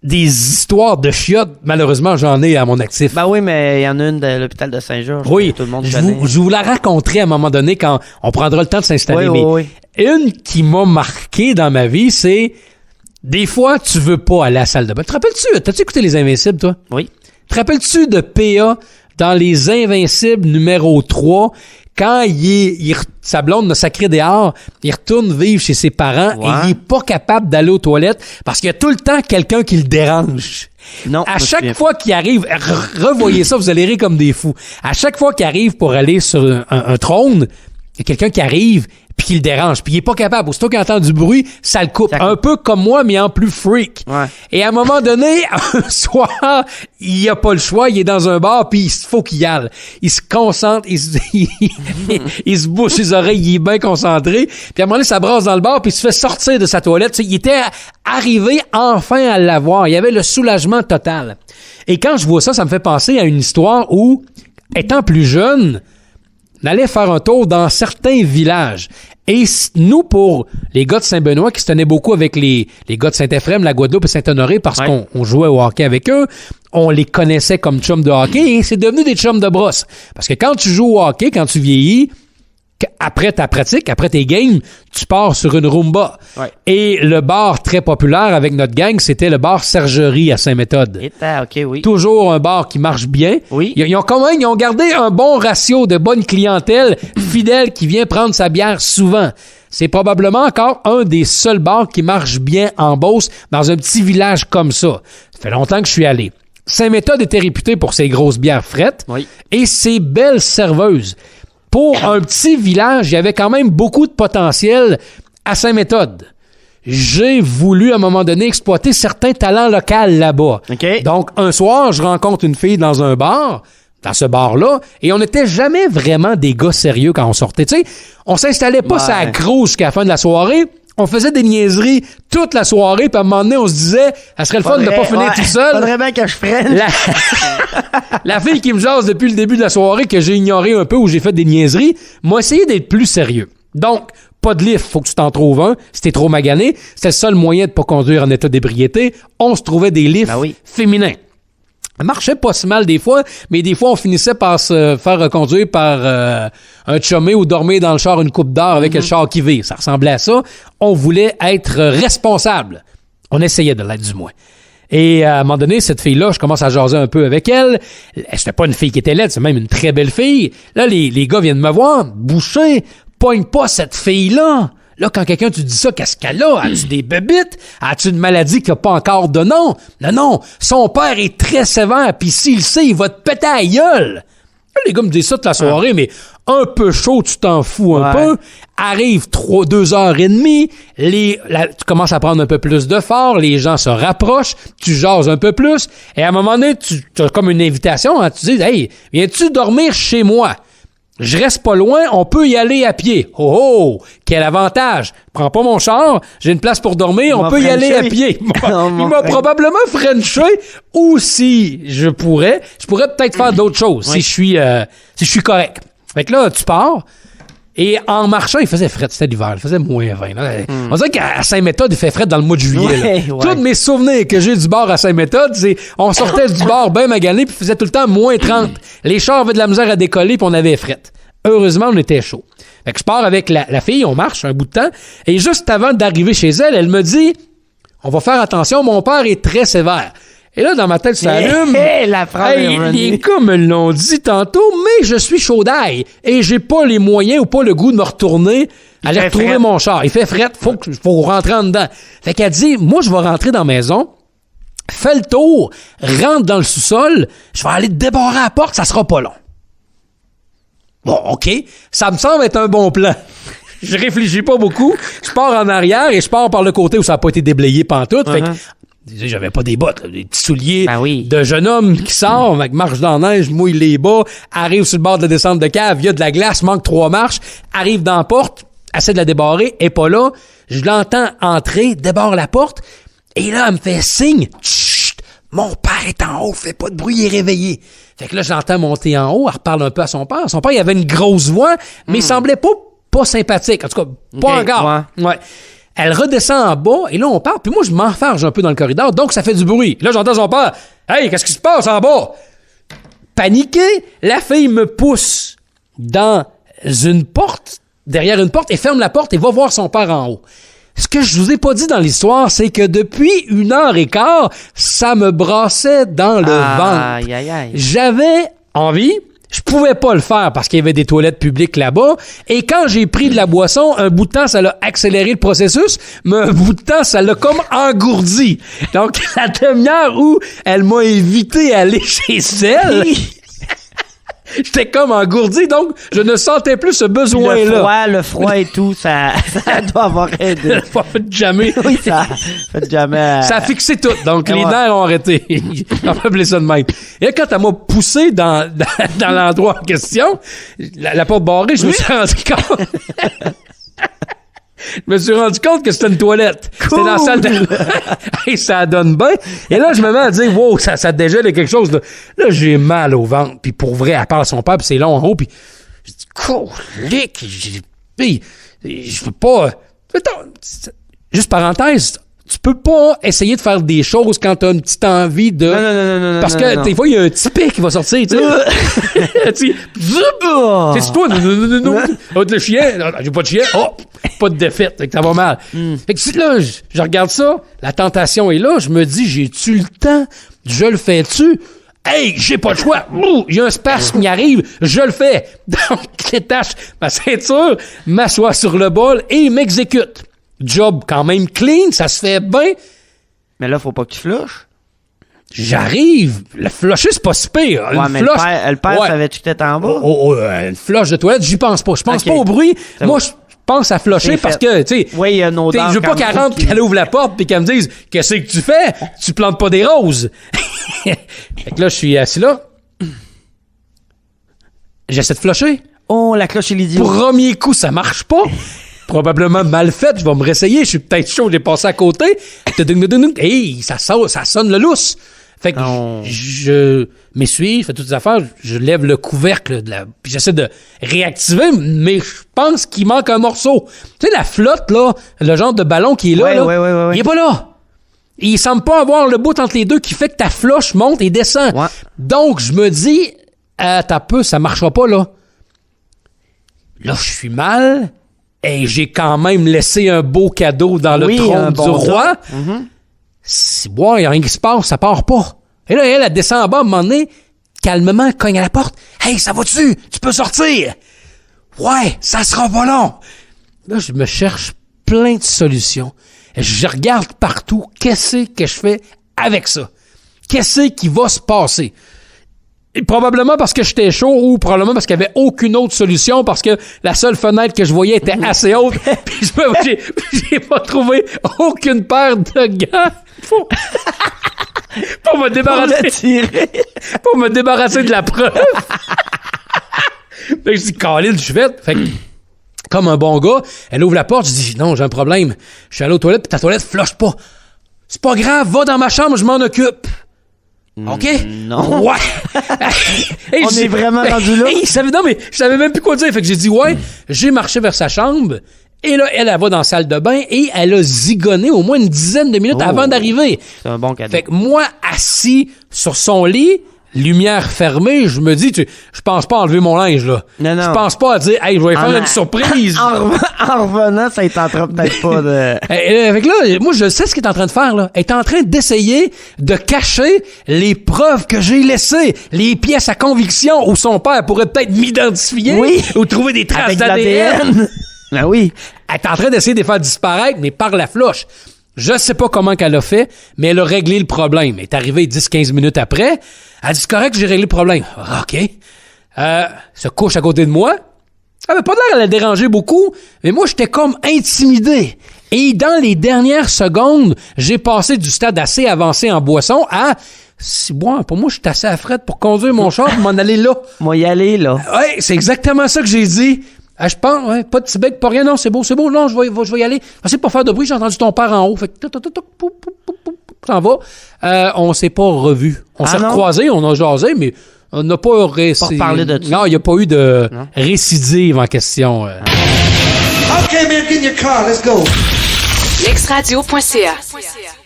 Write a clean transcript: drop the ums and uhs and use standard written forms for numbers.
des histoires de chiottes, malheureusement, j'en ai à mon actif. Ben oui, mais il y en a une de l'hôpital de Saint-Georges. Oui, que tout le monde je connaît. vous la raconterai à un moment donné quand on prendra le temps de s'installer. Oui. Une qui m'a marqué dans ma vie, c'est des fois, tu veux pas aller à la salle de bain. Te rappelles-tu, t'as-tu écouté Les Invincibles, toi? Oui. Te rappelles-tu de PA dans Les Invincibles numéro 3, quand sa blonde l'a sacré dehors, il retourne vivre chez ses parents et il est pas capable d'aller aux toilettes parce qu'il y a tout le temps quelqu'un qui le dérange. Non. À chaque fois qu'il arrive, revoyez ça, vous allez rire comme des fous. À chaque fois qu'il arrive pour aller sur un trône, il y a quelqu'un qui arrive puis qui le dérange, puis il est pas capable. Aussitôt qu'il entend du bruit, ça le coupe. Un peu comme moi, mais en plus freak. Ouais. Et à un moment donné, un soir, il a pas le choix, il est dans un bar, puis il faut qu'il y aille. Il se concentre, il se bouche les oreilles, il est bien concentré. Puis à un moment donné, ça brasse dans le bar, puis il se fait sortir de sa toilette. Tu sais, il était arrivé enfin à l'avoir. Il y avait le soulagement total. Et quand je vois ça, ça me fait penser à une histoire où, étant plus jeune, on allait faire un tour dans certains villages. Et nous, pour les gars de Saint-Benoît, qui se tenaient beaucoup avec les gars de Saint-Éphrem, la Guadeloupe et Saint-Honoré, parce qu'on jouait au hockey avec eux, on les connaissait comme chums de hockey et c'est devenu des chums de brosse. Parce que quand tu joues au hockey, quand tu vieillis, après ta pratique, après tes games, tu pars sur une Roomba. Ouais. Et le bar très populaire avec notre gang, c'était le bar Sergerie à Saint-Méthode. OK, oui. Toujours un bar qui marche bien. Oui. Ils ont gardé un bon ratio de bonne clientèle fidèle qui vient prendre sa bière souvent. C'est probablement encore un des seuls bars qui marche bien en Beauce dans un petit village comme ça. Ça fait longtemps que je suis allé. Saint-Méthode était réputé pour ses grosses bières frettes et ses belles serveuses. Pour un petit village, il y avait quand même beaucoup de potentiel à Saint-Méthode. J'ai voulu, à un moment donné, exploiter certains talents locaux là-bas. Okay. Donc, un soir, je rencontre une fille dans un bar, dans ce bar-là, et on n'était jamais vraiment des gars sérieux quand on sortait. Tu sais, on s'installait pas sur la grosse jusqu'à la fin de la soirée. On faisait des niaiseries toute la soirée, puis à un moment donné, on se disait, ça serait le fun de pas finir tout seul. Faudrait bien que je freine. La fille qui me jase depuis le début de la soirée, que j'ai ignoré un peu, où j'ai fait des niaiseries, m'a essayé d'être plus sérieux. Donc, pas de lift, faut que tu t'en trouves un. Si t'es trop magané, c'était le seul moyen de pas conduire en état d'ébriété. On se trouvait des lifts féminins. Ça marchait pas si mal des fois, mais des fois, on finissait par se faire reconduire par un chumé ou dormir dans le char une coupe d'heure avec le char qui vire. Ça ressemblait à ça. On voulait être responsable. On essayait de l'être du moins. Et à un moment donné, cette fille-là, je commence à jaser un peu avec elle. C'était pas une fille qui était laide, c'est même une très belle fille. Là, les gars viennent me voir. Boucher, pogne pas cette fille-là. Là, quand quelqu'un te dit ça, qu'est-ce qu'elle a? As-tu des bébites? As-tu une maladie qui n'a pas encore de nom? Non. Son père est très sévère, puis s'il le sait, il va te péter à la gueule. Là, les gars me disent ça toute la soirée, mais un peu chaud, tu t'en fous un peu. Arrive 2h30, tu commences à prendre un peu plus de fort, les gens se rapprochent, tu jases un peu plus, et à un moment donné, tu as comme une invitation, hein, tu dis, hey, viens-tu dormir chez moi? Je reste pas loin, on peut y aller à pied. Oh, quel avantage! Prends pas mon char, j'ai une place pour dormir, on peut y aller à pied. Il m'a probablement frenché, ou si je pourrais peut-être faire d'autres choses, si je suis correct. Fait que là, tu pars, et en marchant, il faisait fret, c'était l'hiver, il faisait moins 20. Là. On dirait qu'à Saint-Méthode, il fait fret dans le mois de juillet. Tous mes souvenirs que j'ai du bar à Saint-Méthode, c'est on sortait du bar bien magané, puis il faisait tout le temps moins 30. Les chars avaient de la misère à décoller, puis on avait fret. Heureusement, on était chaud. Fait que je pars avec la fille, on marche un bout de temps, et juste avant d'arriver chez elle, elle me dit, on va faire attention, mon père est très sévère. Et là, dans ma tête, ça allume. Les gars me l'ont dit tantôt, mais je suis chaud d'ail. Et j'ai pas les moyens ou pas le goût de me retourner, aller retrouver mon char. Il fait fret, faut rentrer en dedans. Fait qu'elle dit, moi, je vais rentrer dans la maison, fais le tour, rentre dans le sous-sol, je vais aller te débarrer à la porte, ça sera pas long. Bon, OK, ça me semble être un bon plan. Je réfléchis pas beaucoup, je pars en arrière et je pars par le côté où ça n'a pas été déblayé pantoute. Fait que j'avais pas des bottes, là, des petits souliers de jeune homme qui sort, avec marche dans la neige, mouille les bas, arrive sur le bord de la descente de cave, il y a de la glace, manque 3 marches, arrive dans la porte, essaie de la débarrer, elle est pas là, je l'entends entrer, débarre la porte, et là, elle me fait signe, chut, mon père est en haut, fais pas de bruit, il est réveillé. Fait que là, je l'entends monter en haut, elle reparle un peu à son père. Son père, il avait une grosse voix, mais il semblait pas sympathique, en tout cas, pas encore. Ouais. Elle redescend en bas, et là, on part, puis moi, je m'enfarge un peu dans le corridor, donc ça fait du bruit. Là, j'entends son père. « Hey, qu'est-ce qui se passe en bas? » Paniqué, la fille me pousse dans une porte, derrière une porte, et ferme la porte et va voir son père en haut. Ce que je vous ai pas dit dans l'histoire, c'est que depuis 1h15, ça me brassait dans le ventre. Aïe, aïe, aïe. J'avais envie... Je pouvais pas le faire parce qu'il y avait des toilettes publiques là-bas. Et quand j'ai pris de la boisson, un bout de temps, ça l'a accéléré le processus, mais un bout de temps, ça l'a comme engourdi. Donc, la demi-heure où elle m'a invité à aller chez elle, j'étais comme engourdi, donc je ne sentais plus ce besoin-là. Le froid et tout, ça doit avoir aidé. Ça fait jamais. Oui, ça fait jamais. Ça a fixé tout. Donc, les nerfs ont arrêté. On va appeler ça de même. Et là, quand elle m'a poussé dans l'endroit en question, la porte barrée, je me suis rendu compte. Je me suis rendu compte que c'était une toilette. Cool. C'était dans la salle de... Et ça donne bien. Et là, je me mets à dire, wow, ça dégèle quelque chose. Là, j'ai mal au ventre. Puis pour vrai, elle parle à son père, puis c'est long en haut. Puis je dis, colique. Je peux pas... Attends, juste parenthèse, tu peux pas essayer de faire des choses quand t'as une petite envie de... Non. Parce que des fois, il y a un petit pic qui va sortir, tu sais. C'est toi, non. Le chien, non, j'ai pas de chien. Oh, pas de défaite, fait que ça va mal. Fait que là, je regarde ça, la tentation est là, je me dis, j'ai-tu le temps? Je le fais-tu? Hey, j'ai pas le choix. Il y a un spasme qui arrive, je le fais. Donc, je détache ma ceinture, m'assois sur le bol et m'exécute. Job quand même clean, ça se fait bien. Mais là, faut pas que tu flushes. J'arrive. Le flusher, c'est pas si pire. Ouais, mais flush, le père savait-tu que t'étais en bas? Une flush de toilette, j'y pense pas. Je pense pas au bruit. Moi, je pense à flusher parce que, tu sais, oui, il y a une odeur. Je veux pas qu'elle rentre, qu'elle ouvre la porte puis qu'elle me dise « Qu'est-ce que tu fais? Tu plantes pas des roses. » Fait que là, je suis assis là. J'essaie de flusher. Oh, la cloche et l'idiot. Premier coup, ça marche pas. Probablement mal fait, je vais me réessayer, je suis peut-être chaud, j'ai passé à côté. Hey, ça sonne le lousse. Fait que je m'essuie, je fais toutes les affaires, je lève le couvercle puis j'essaie de réactiver, mais je pense qu'il manque un morceau. Tu sais, la flotte, là, le genre de ballon qui est là, ouais. Il est pas là. Il semble pas avoir le bout entre les deux qui fait que ta floche monte et descend. Ouais. Donc, je me dis, t'as peu, ça marchera pas, là. Là, je suis mal. Et j'ai quand même laissé un beau cadeau dans le trône du roi. C'est bon, il n'y a rien qui se passe, ça part pas. Et là, elle descend en bas, à un moment donné, calmement, cogne à la porte. « Hey, ça va-tu? Tu peux sortir? »« Ouais, ça sera pas long. » Là, je me cherche plein de solutions. Je regarde partout, qu'est-ce que je fais avec ça? Qu'est-ce qui va se passer? Et probablement parce que j'étais chaud ou probablement parce qu'il n'y avait aucune autre solution parce que la seule fenêtre que je voyais était assez haute puis j'ai pas trouvé aucune paire de gants pour me débarrasser de la preuve. Fait que je dis, Colin, je vais. Fait que, comme un bon gars, elle ouvre la porte, je dis, non, j'ai un problème. Je suis allé aux toilettes puis ta toilette flush pas. C'est pas grave, va dans ma chambre, je m'en occupe. OK? Non. Ouais. On est vraiment rendu là. Non, mais je savais même plus quoi dire. Fait que j'ai dit, ouais, j'ai marché vers sa chambre. Et là, elle va dans la salle de bain et elle a zigonné au moins une dizaine de minutes avant d'arriver. C'est un bon cadeau. Fait que moi, assis sur son lit, lumière fermée, je me dis, je pense pas enlever mon linge, là. Non. Je pense pas à dire, hey, je vais faire une surprise. En revenant, ça est en train peut-être pas de... Fait que là, moi, je sais ce qu'il est en train de faire, là. Elle est en train d'essayer de cacher les preuves que j'ai laissées, les pièces à conviction où son père pourrait peut-être m'identifier. Oui. Ou trouver des traces avec d'ADN. Ben oui. Elle est en train d'essayer de les faire disparaître, mais par la floche. Je sais pas comment qu'elle a fait, mais elle a réglé le problème. Elle est arrivée 10-15 minutes après. Elle dit, c'est correct, j'ai réglé le problème. OK. Se couche à côté de moi. Elle avait pas l'air à la déranger beaucoup, mais moi, j'étais comme intimidé. Et dans les dernières secondes, j'ai passé du stade assez avancé en boisson à... Si bon, pour moi, je suis assez à frette pour conduire mon char et m'en aller là. Moi y aller, là. Ouais, c'est exactement ça que j'ai dit. Je pense, ouais, pas de petit bec, pas rien, non, c'est beau, non, je vais y aller. J'essaie de pas faire de bruit, j'ai entendu ton père en haut. Fait que, s'en va. On s'est pas revus. On s'est recroisés, on a jasé, mais on n'a pas parlé de ça. Non, il n'y a pas eu de récidive en question. Okay, man, get in your car, let's go. Lexradio.ca